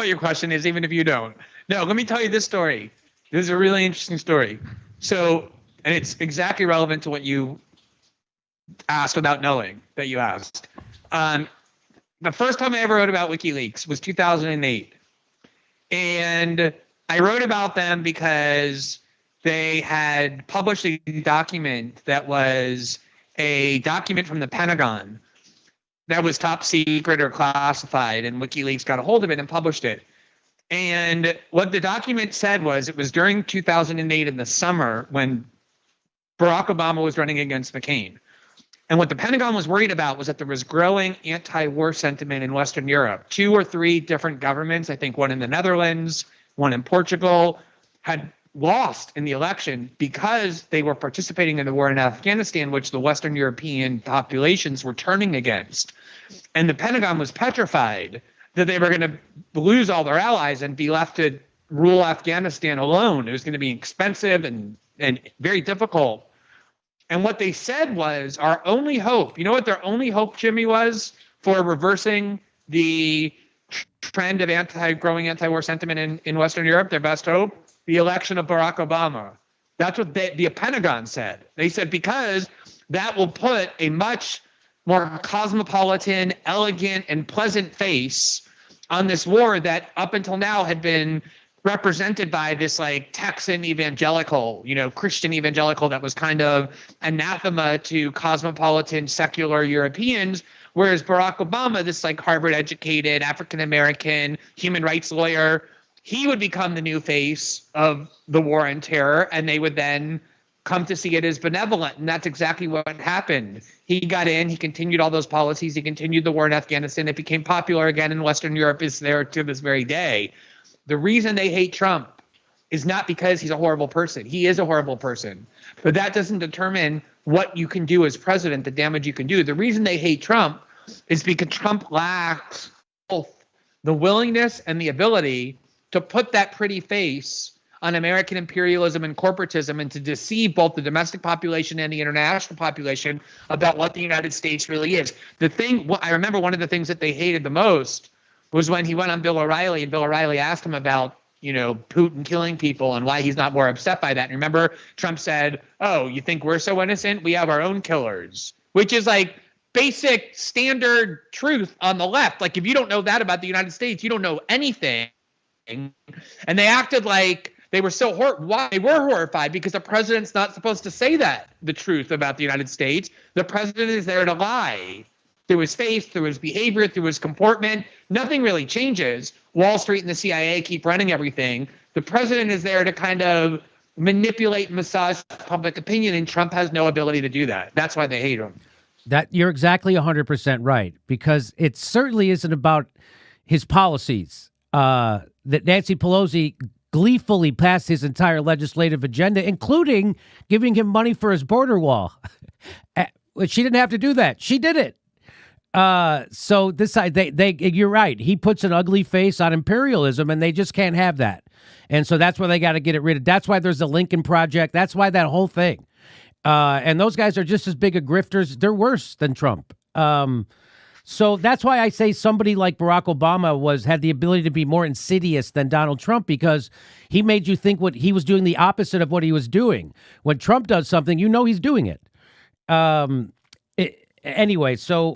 what your question is, even if you don't. No, let me tell you this story. This is a really interesting story. So, and it's exactly relevant to what you asked without knowing that you asked. The first time I ever wrote about WikiLeaks was 2008. And I wrote about them because they had published a document that was a document from the Pentagon that was top secret or classified, and WikiLeaks got a hold of it and published it. And what the document said was it was during 2008 in the summer when Barack Obama was running against McCain. And what the Pentagon was worried about was that there was growing anti-war sentiment in Western Europe. 2 or 3 different governments, I think one in the Netherlands, one in Portugal, had lost in the election because they were participating in the war in Afghanistan, which the Western European populations were turning against. And the Pentagon was petrified that they were going to lose all their allies and be left to rule Afghanistan alone. It was going to be expensive and very difficult. And what they said was our only hope, you know what their only hope, Jimmy, was for reversing the trend of growing anti-war sentiment in Western Europe? Their best hope? The election of Barack Obama. That's what the Pentagon said. They said because that will put a much more cosmopolitan, elegant, and pleasant face on this war that up until now had been represented by this like Texan evangelical, Christian evangelical that was kind of anathema to cosmopolitan secular Europeans, whereas Barack Obama, this like Harvard educated African-American human rights lawyer, he would become the new face of the war on terror, and they would then come to see it as benevolent. And that's exactly what happened. He got in, he continued all those policies, he continued the war in Afghanistan, it became popular again in Western Europe, is there to this very day. The reason they hate Trump is not because he's a horrible person. He is a horrible person. But that doesn't determine what you can do as president, the damage you can do. The reason they hate Trump is because Trump lacks both the willingness and the ability to put that pretty face on American imperialism and corporatism and to deceive both the domestic population and the international population about what the United States really is. I remember one of the things that they hated the most was when he went on Bill O'Reilly, and Bill O'Reilly asked him about, Putin killing people and why he's not more upset by that. And remember, Trump said, "Oh, you think we're so innocent? We have our own killers," which is like basic standard truth on the left. Like, if you don't know that about the United States, you don't know anything. And they acted like they were so why they were horrified because the president's not supposed to say the truth about the United States. The president is there to lie. Through his face, through his behavior, through his comportment, nothing really changes. Wall Street and the CIA keep running everything. The president is there to kind of manipulate and massage public opinion, and Trump has no ability to do that. That's why they hate him. That you're exactly 100% right, because it certainly isn't about his policies. That Nancy Pelosi gleefully passed his entire legislative agenda, including giving him money for his border wall. She didn't have to do that. She did it. So this side, you're right. He puts an ugly face on imperialism, and they just can't have that. And so that's why they got to get it rid of. That's why there's the Lincoln Project. That's why that whole thing. And those guys are just as big of grifters. They're worse than Trump. So that's why I say somebody like Barack Obama had the ability to be more insidious than Donald Trump, because he made you think what he was doing the opposite of what he was doing. When Trump does something, he's doing it. Anyway, so